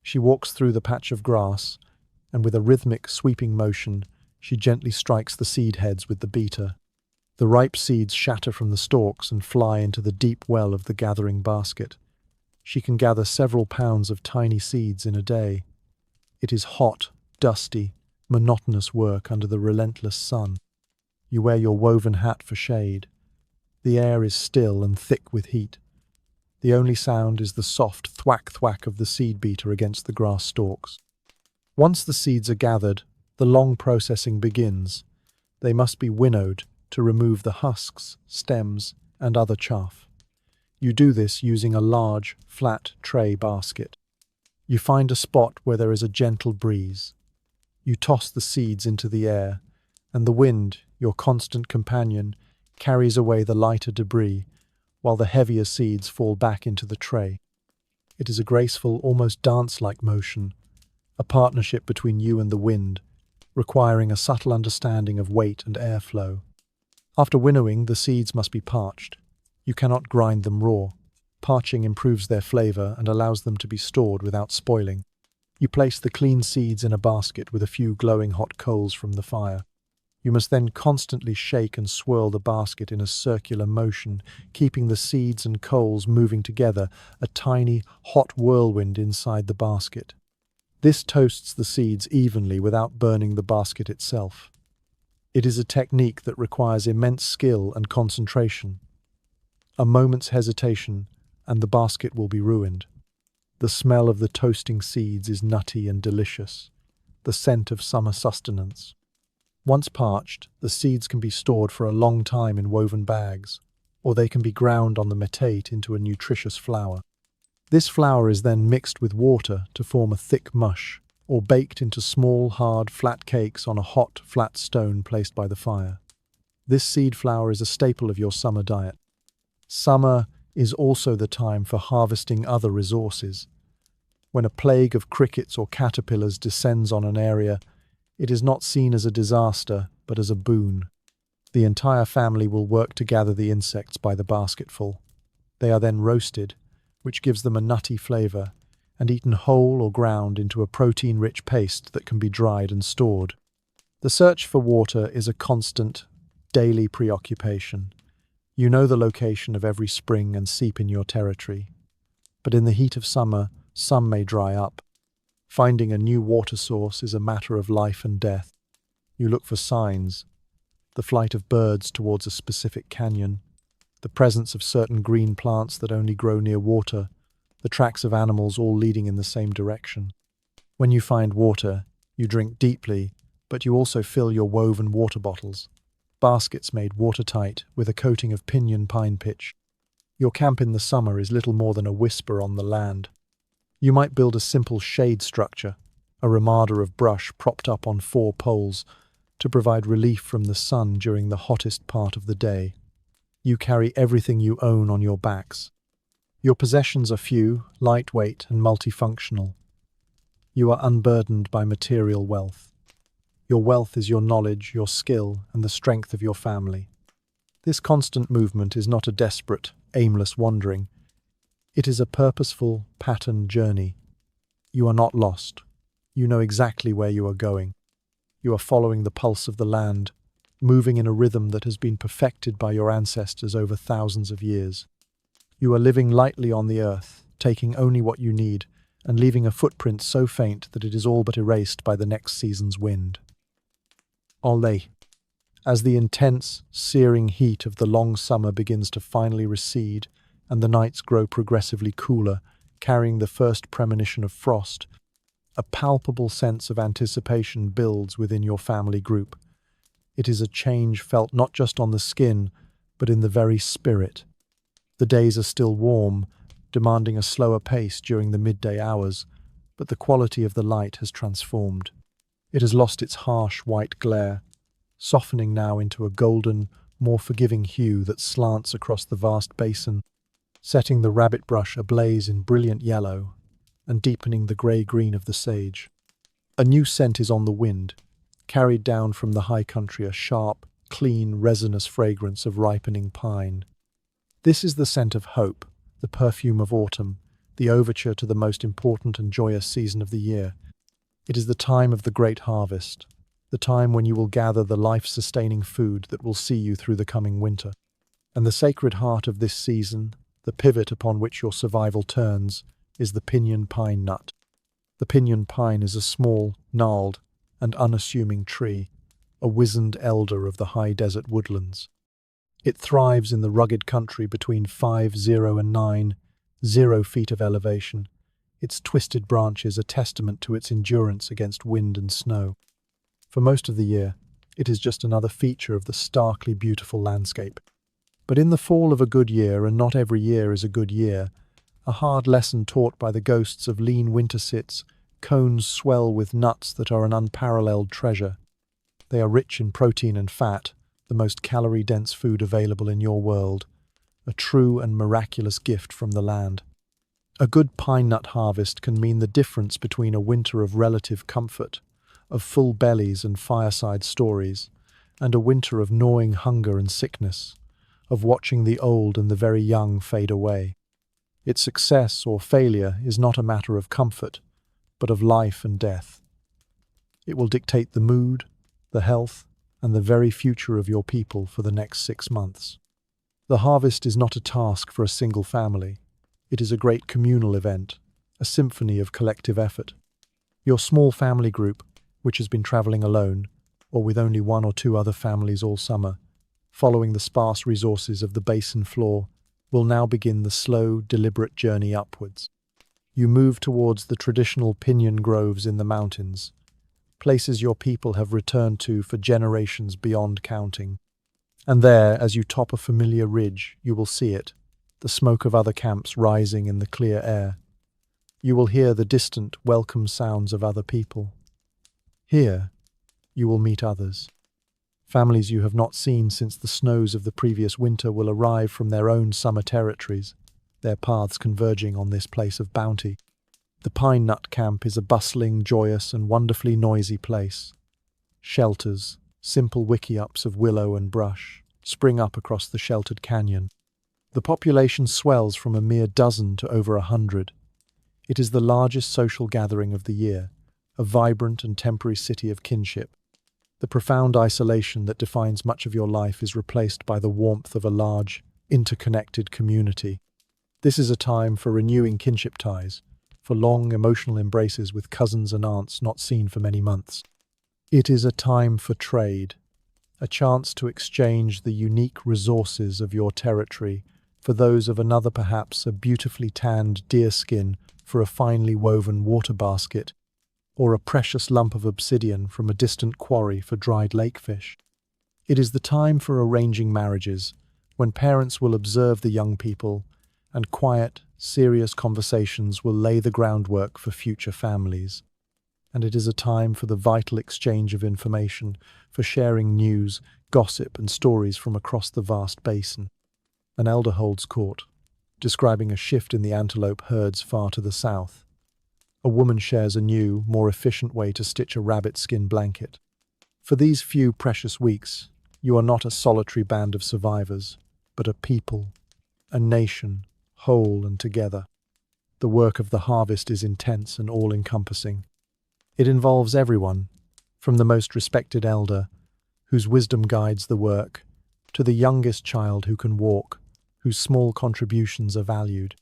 She walks through the patch of grass, and with a rhythmic, sweeping motion, she gently strikes the seed heads with the beater. The ripe seeds shatter from the stalks and fly into the deep well of the gathering basket. She can gather several pounds of tiny seeds in a day. It is hot, dusty, monotonous work under the relentless sun. You wear your woven hat for shade. The air is still and thick with heat. The only sound is the soft thwack-thwack of the seed beater against the grass stalks. Once the seeds are gathered, the long processing begins. They must be winnowed to remove the husks, stems, and other chaff. You do this using a large, flat tray basket. You find a spot where there is a gentle breeze. You toss the seeds into the air, and the wind, your constant companion, carries away the lighter debris, while the heavier seeds fall back into the tray. It is a graceful, almost dance-like motion, a partnership between you and the wind, requiring a subtle understanding of weight and airflow. After winnowing, the seeds must be parched. You cannot grind them raw. Parching improves their flavor and allows them to be stored without spoiling. You place the clean seeds in a basket with a few glowing hot coals from the fire. You must then constantly shake and swirl the basket in a circular motion, keeping the seeds and coals moving together, a tiny, hot whirlwind inside the basket. This toasts the seeds evenly without burning the basket itself. It is a technique that requires immense skill and concentration. A moment's hesitation, and the basket will be ruined. The smell of the toasting seeds is nutty and delicious, the scent of summer sustenance. Once parched, the seeds can be stored for a long time in woven bags, or they can be ground on the metate into a nutritious flour. This flour is then mixed with water to form a thick mush, or baked into small, hard, flat cakes on a hot, flat stone placed by the fire. This seed flour is a staple of your summer diet. Summer is also the time for harvesting other resources. When a plague of crickets or caterpillars descends on an area, it is not seen as a disaster, but as a boon. The entire family will work to gather the insects by the basketful. They are then roasted, which gives them a nutty flavor, and eaten whole or ground into a protein-rich paste that can be dried and stored. The search for water is a constant, daily preoccupation. You know the location of every spring and seep in your territory. But in the heat of summer, some may dry up. Finding a new water source is a matter of life and death. You look for signs, the flight of birds towards a specific canyon, the presence of certain green plants that only grow near water, the tracks of animals all leading in the same direction. When you find water, you drink deeply, but you also fill your woven water bottles, baskets made watertight with a coating of pinyon pine pitch. Your camp in the summer is little more than a whisper on the land. You might build a simple shade structure, a ramada of brush propped up on 4 poles, to provide relief from the sun during the hottest part of the day. You carry everything you own on your backs. Your possessions are few, lightweight, and multifunctional. You are unburdened by material wealth. Your wealth is your knowledge, your skill, and the strength of your family. This constant movement is not a desperate, aimless wandering. It is a purposeful, patterned journey. You are not lost. You know exactly where you are going. You are following the pulse of the land, moving in a rhythm that has been perfected by your ancestors over thousands of years. You are living lightly on the earth, taking only what you need, and leaving a footprint so faint that it is all but erased by the next season's wind. Ole. As the intense, searing heat of the long summer begins to finally recede, and the nights grow progressively cooler, carrying the first premonition of frost, a palpable sense of anticipation builds within your family group. It is a change felt not just on the skin, but in the very spirit. The days are still warm, demanding a slower pace during the midday hours, but the quality of the light has transformed. It has lost its harsh white glare, softening now into a golden, more forgiving hue that slants across the vast basin, setting the rabbit brush ablaze in brilliant yellow and deepening the grey-green of the sage. A new scent is on the wind, carried down from the high country, a sharp, clean, resinous fragrance of ripening pine. This is the scent of hope, the perfume of autumn, the overture to the most important and joyous season of the year. It is the time of the great harvest, the time when you will gather the life-sustaining food that will see you through the coming winter. And the sacred heart of this season, the pivot upon which your survival turns, is the pinyon pine nut. The pinyon pine is a small, gnarled, and unassuming tree, a wizened elder of the high desert woodlands. It thrives in the rugged country between 50 and 90 feet of elevation, its twisted branches a testament to its endurance against wind and snow. For most of the year, it is just another feature of the starkly beautiful landscape. But in the fall of a good year, and not every year is a good year, a hard lesson taught by the ghosts of lean winter sits, cones swell with nuts that are an unparalleled treasure. They are rich in protein and fat, the most calorie-dense food available in your world, a true and miraculous gift from the land. A good pine nut harvest can mean the difference between a winter of relative comfort, of full bellies and fireside stories, and a winter of gnawing hunger and sickness, of watching the old and the very young fade away. Its success or failure is not a matter of comfort, but of life and death. It will dictate the mood, the health, and the very future of your people for the next 6 months. The harvest is not a task for a single family. It is a great communal event, a symphony of collective effort. Your small family group, which has been traveling alone, or with only 1 or 2 other families all summer, following the sparse resources of the basin floor, will now begin the slow, deliberate journey upwards. You move towards the traditional pinyon groves in the mountains, places your people have returned to for generations beyond counting. And there, as you top a familiar ridge, you will see it, the smoke of other camps rising in the clear air. You will hear the distant, welcome sounds of other people. Here, you will meet others. Families you have not seen since the snows of the previous winter will arrive from their own summer territories, their paths converging on this place of bounty. The Pine Nut Camp is a bustling, joyous, and wonderfully noisy place. Shelters, simple wickiups of willow and brush, spring up across the sheltered canyon. The population swells from a mere dozen to over 100. It is the largest social gathering of the year, a vibrant and temporary city of kinship. The profound isolation that defines much of your life is replaced by the warmth of a large, interconnected community. This is a time for renewing kinship ties, for long emotional embraces with cousins and aunts not seen for many months. It is a time for trade, a chance to exchange the unique resources of your territory for those of another, perhaps a beautifully tanned deerskin for a finely woven water basket, or a precious lump of obsidian from a distant quarry for dried lakefish. It is the time for arranging marriages, when parents will observe the young people, and quiet, serious conversations will lay the groundwork for future families. And it is a time for the vital exchange of information, for sharing news, gossip, and stories from across the vast basin. An elder holds court, describing a shift in the antelope herds far to the south. A woman shares a new, more efficient way to stitch a rabbit skin blanket. For these few precious weeks, you are not a solitary band of survivors, but a people, a nation, whole and together. The work of the harvest is intense and all-encompassing. It involves everyone, from the most respected elder, whose wisdom guides the work, to the youngest child who can walk, whose small contributions are valued.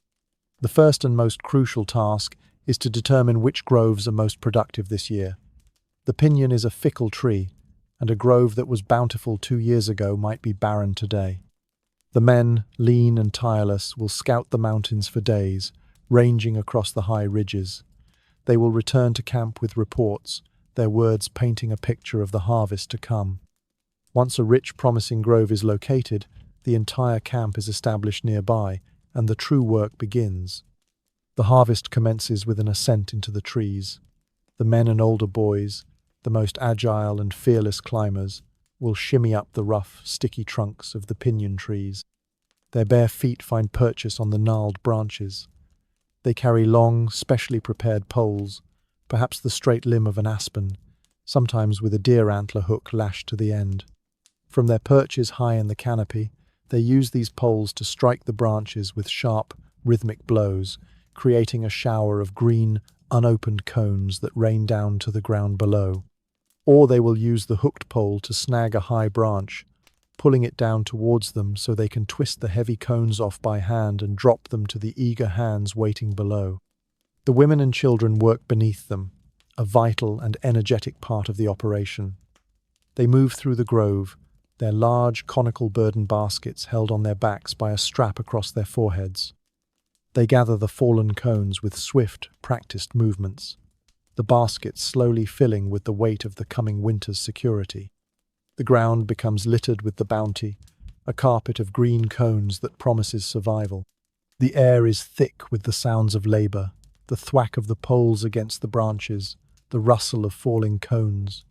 The first and most crucial task is to determine which groves are most productive this year. The pinyon is a fickle tree, and a grove that was bountiful 2 years ago might be barren today. The men, lean and tireless, will scout the mountains for days, ranging across the high ridges. They will return to camp with reports, their words painting a picture of the harvest to come. Once a rich, promising grove is located, the entire camp is established nearby, and the true work begins. The harvest commences with an ascent into the trees. The men and older boys, the most agile and fearless climbers, will shimmy up the rough, sticky trunks of the pinyon trees. Their bare feet find purchase on the gnarled branches. They carry long, specially prepared poles, perhaps the straight limb of an aspen, sometimes with a deer antler hook lashed to the end. From their perches high in the canopy, they use these poles to strike the branches with sharp, rhythmic blows, creating a shower of green, unopened cones that rain down to the ground below. Or they will use the hooked pole to snag a high branch, pulling it down towards them so they can twist the heavy cones off by hand and drop them to the eager hands waiting below. The women and children work beneath them, a vital and energetic part of the operation. They move through the grove, their large conical burden baskets held on their backs by a strap across their foreheads. They gather the fallen cones with swift, practiced movements, the baskets slowly filling with the weight of the coming winter's security. The ground becomes littered with the bounty, a carpet of green cones that promises survival. The air is thick with the sounds of labor, the thwack of the poles against the branches, the rustle of falling cones,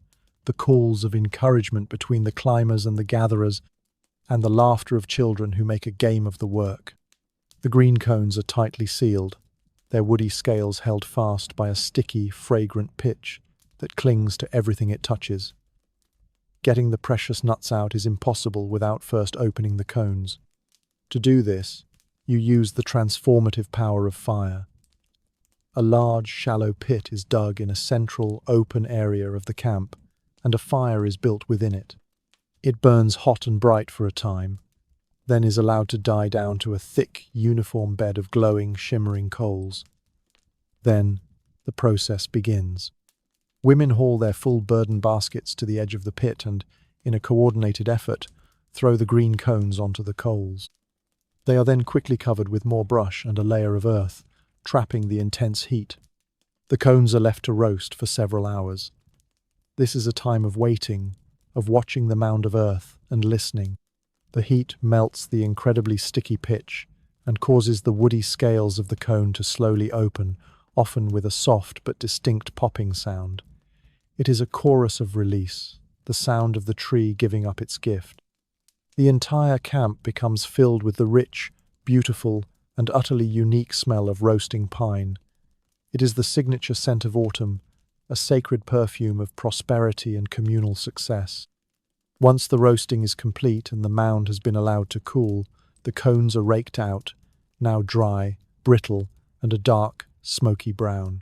the calls of encouragement between the climbers and the gatherers, and the laughter of children who make a game of the work. The green cones are tightly sealed, their woody scales held fast by a sticky, fragrant pitch that clings to everything it touches. Getting the precious nuts out is impossible without first opening the cones. To do this, you use the transformative power of fire. A large, shallow pit is dug in a central, open area of the camp, and a fire is built within it. It burns hot and bright for a time, then is allowed to die down to a thick, uniform bed of glowing, shimmering coals. Then, the process begins. Women haul their full burden baskets to the edge of the pit and, in a coordinated effort, throw the green cones onto the coals. They are then quickly covered with more brush and a layer of earth, trapping the intense heat. The cones are left to roast for several hours. This is a time of waiting, of watching the mound of earth and listening. The heat melts the incredibly sticky pitch and causes the woody scales of the cone to slowly open, often with a soft but distinct popping sound. It is a chorus of release, the sound of the tree giving up its gift. The entire camp becomes filled with the rich, beautiful, and utterly unique smell of roasting pine. It is the signature scent of autumn, a sacred perfume of prosperity and communal success. Once the roasting is complete and the mound has been allowed to cool, the cones are raked out, now dry, brittle, and a dark, smoky brown.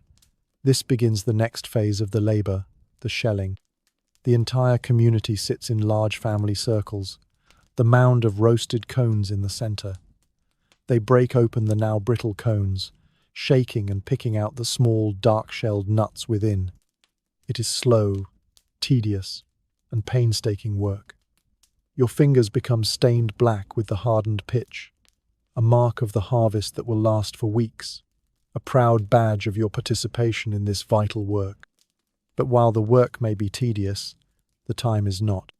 This begins the next phase of the labor, the shelling. The entire community sits in large family circles, the mound of roasted cones in the center. They break open the now brittle cones, shaking and picking out the small, dark-shelled nuts within. It is slow, tedious, and painstaking work. Your fingers become stained black with the hardened pitch, a mark of the harvest that will last for weeks, a proud badge of your participation in this vital work. But while the work may be tedious, the time is not.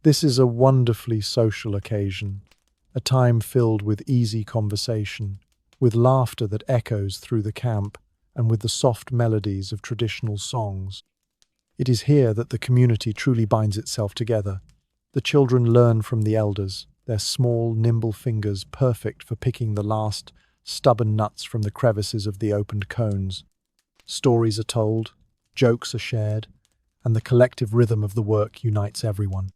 This is a wonderfully social occasion, a time filled with easy conversation, with laughter that echoes through the camp, and with the soft melodies of traditional songs. It is here that the community truly binds itself together. The children learn from the elders, their small, nimble fingers perfect for picking the last, stubborn nuts from the crevices of the opened cones. Stories are told, jokes are shared, and the collective rhythm of the work unites everyone.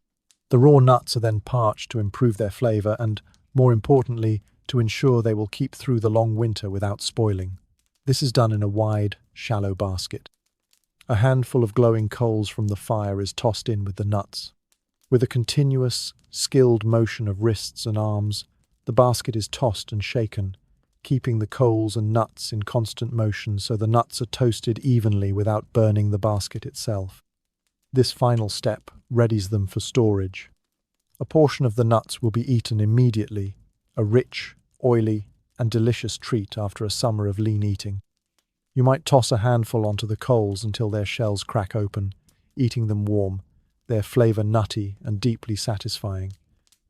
The raw nuts are then parched to improve their flavor and, more importantly, to ensure they will keep through the long winter without spoiling. This is done in a wide, shallow basket. A handful of glowing coals from the fire is tossed in with the nuts. With a continuous, skilled motion of wrists and arms, the basket is tossed and shaken, keeping the coals and nuts in constant motion so the nuts are toasted evenly without burning the basket itself. This final step readies them for storage. A portion of the nuts will be eaten immediately, a rich, oily, and delicious treat after a summer of lean eating. You might toss a handful onto the coals until their shells crack open, eating them warm, their flavor nutty and deeply satisfying.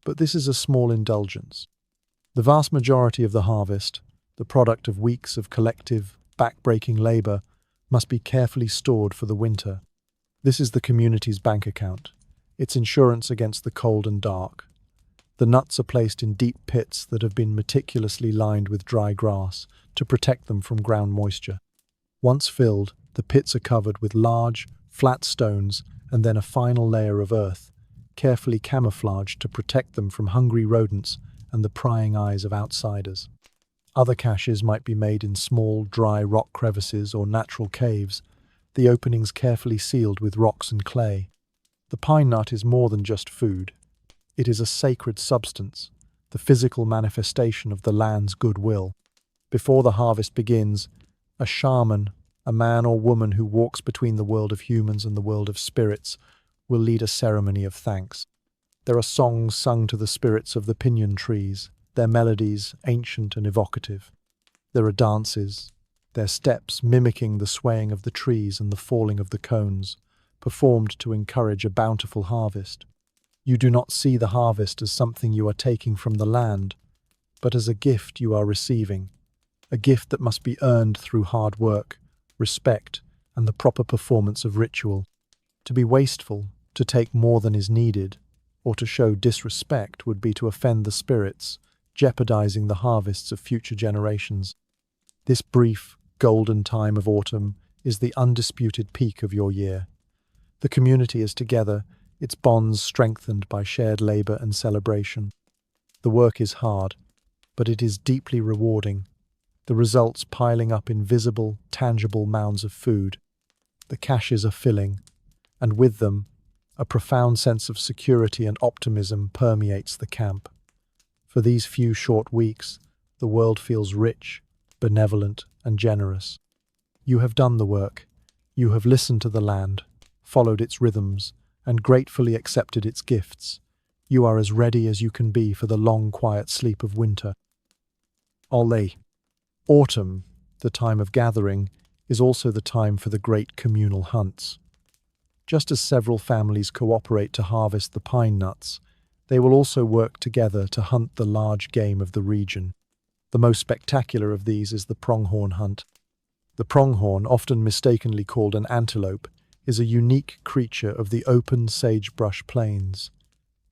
But this is a small indulgence. The vast majority of the harvest, the product of weeks of collective, back-breaking labor, must be carefully stored for the winter. This is the community's bank account, its insurance against the cold and dark. The nuts are placed in deep pits that have been meticulously lined with dry grass to protect them from ground moisture. Once filled, the pits are covered with large, flat stones and then a final layer of earth, carefully camouflaged to protect them from hungry rodents and the prying eyes of outsiders. Other caches might be made in small, dry rock crevices or natural caves, the openings carefully sealed with rocks and clay. The pine nut is more than just food. It is a sacred substance, the physical manifestation of the land's goodwill. Before the harvest begins, a shaman, A man or woman who walks between the world of humans and the world of spirits will lead a ceremony of thanks. There are songs sung to the spirits of the pinyon trees, their melodies ancient and evocative. There are dances, their steps mimicking the swaying of the trees and the falling of the cones, performed to encourage a bountiful harvest. You do not see the harvest as something you are taking from the land, but as a gift you are receiving, a gift that must be earned through hard work, respect, and the proper performance of ritual. To be wasteful, to take more than is needed, or to show disrespect would be to offend the spirits, jeopardizing the harvests of future generations. This brief, golden time of autumn is the undisputed peak of your year. The community is together, its bonds strengthened by shared labor and celebration. The work is hard, but it is deeply rewarding, the results piling up in visible, tangible mounds of food. The caches are filling, and with them, a profound sense of security and optimism permeates the camp. For these few short weeks, the world feels rich, benevolent, and generous. You have done the work. You have listened to the land, followed its rhythms, and gratefully accepted its gifts. You are as ready as you can be for the long, quiet sleep of winter. Ole. Autumn, the time of gathering, is also the time for the great communal hunts. Just as several families cooperate to harvest the pine nuts, they will also work together to hunt the large game of the region. The most spectacular of these is the pronghorn hunt. The pronghorn, often mistakenly called an antelope, is a unique creature of the open sagebrush plains.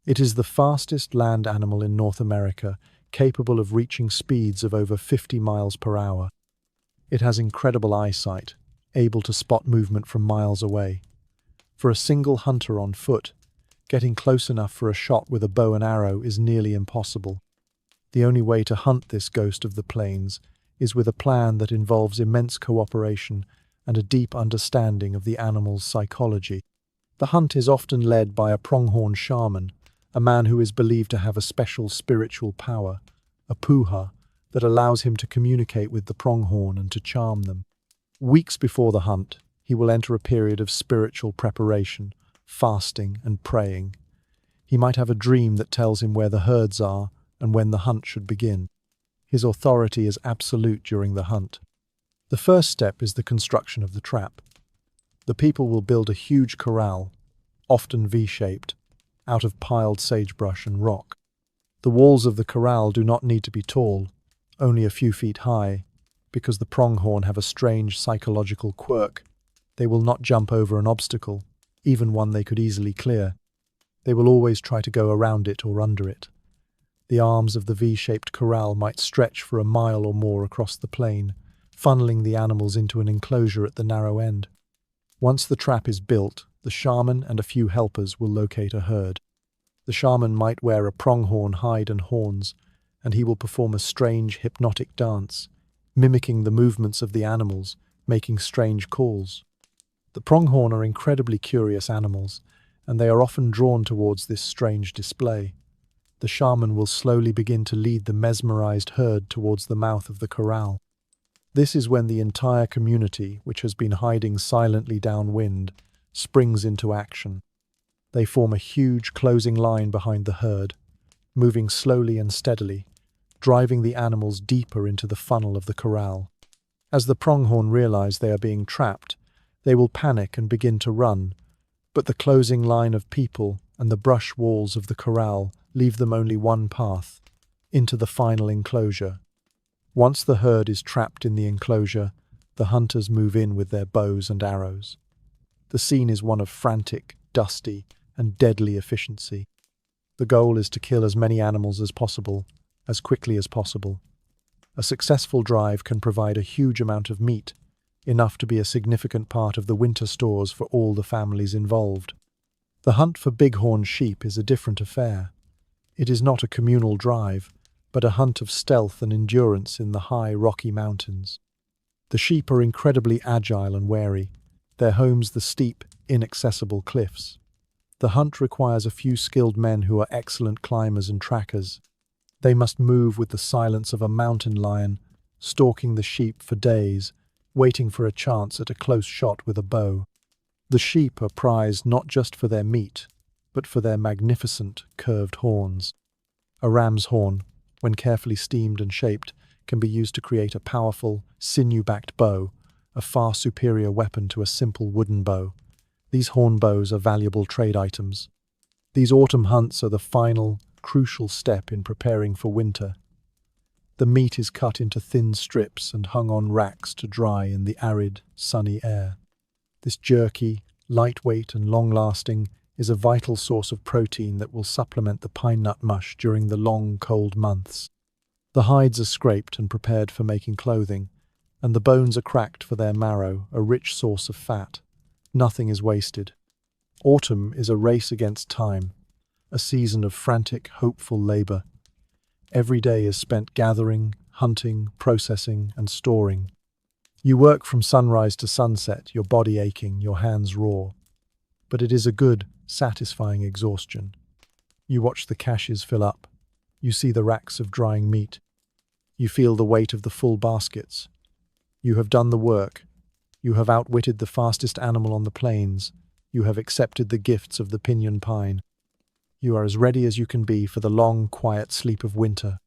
It is the fastest land animal in North America, capable of reaching speeds of over 50 miles per hour. It has incredible eyesight, able to spot movement from miles away. For a single hunter on foot, getting close enough for a shot with a bow and arrow is nearly impossible. The only way to hunt this ghost of the plains is with a plan that involves immense cooperation and a deep understanding of the animal's psychology. The hunt is often led by a pronghorn shaman, a man who is believed to have a special spiritual power, a puha, that allows him to communicate with the pronghorn and to charm them. Weeks before the hunt, he will enter a period of spiritual preparation, fasting and praying. He might have a dream that tells him where the herds are and when the hunt should begin. His authority is absolute during the hunt. The first step is the construction of the trap. The people will build a huge corral, often V-shaped, out of piled sagebrush and rock. The walls of the corral do not need to be tall, only a few feet high, because the pronghorn have a strange psychological quirk. They will not jump over an obstacle, even one they could easily clear. They will always try to go around it or under it. The arms of the V-shaped corral might stretch for a mile or more across the plain, funneling the animals into an enclosure at the narrow end. Once the trap is built, the shaman and a few helpers will locate a herd. The shaman might wear a pronghorn hide and horns, and he will perform a strange hypnotic dance, mimicking the movements of the animals, making strange calls. The pronghorn are incredibly curious animals, and they are often drawn towards this strange display. The shaman will slowly begin to lead the mesmerized herd towards the mouth of the corral. This is when the entire community, which has been hiding silently downwind, springs into action. They form a huge closing line behind the herd, moving slowly and steadily, driving the animals deeper into the funnel of the corral. As the pronghorn realize they are being trapped, they will panic and begin to run, but the closing line of people and the brush walls of the corral leave them only one path, into the final enclosure. Once the herd is trapped in the enclosure, the hunters move in with their bows and arrows. The scene is one of frantic, dusty, and deadly efficiency. The goal is to kill as many animals as possible, as quickly as possible. A successful drive can provide a huge amount of meat, enough to be a significant part of the winter stores for all the families involved. The hunt for bighorn sheep is a different affair. It is not a communal drive, but a hunt of stealth and endurance in the high, rocky mountains. The sheep are incredibly agile and wary, their homes the steep, inaccessible cliffs. The hunt requires a few skilled men who are excellent climbers and trackers. They must move with the silence of a mountain lion, stalking the sheep for days, waiting for a chance at a close shot with a bow. The sheep are prized not just for their meat, but for their magnificent, curved horns. A ram's horn, when carefully steamed and shaped, can be used to create a powerful, sinew-backed bow, a far superior weapon to a simple wooden bow. These horn bows are valuable trade items. These autumn hunts are the final, crucial step in preparing for winter. The meat is cut into thin strips and hung on racks to dry in the arid, sunny air. This jerky, lightweight and long-lasting, is a vital source of protein that will supplement the pine nut mush during the long, cold months. The hides are scraped and prepared for making clothing, and the bones are cracked for their marrow, a rich source of fat. Nothing is wasted. Autumn is a race against time, a season of frantic, hopeful labor. Every day is spent gathering, hunting, processing, and storing. You work from sunrise to sunset, your body aching, your hands raw. But it is a good, satisfying exhaustion. You watch the caches fill up. You see the racks of drying meat. You feel the weight of the full baskets. You have done the work. You have outwitted the fastest animal on the plains. You have accepted the gifts of the pinyon pine. You are as ready as you can be for the long, quiet sleep of winter.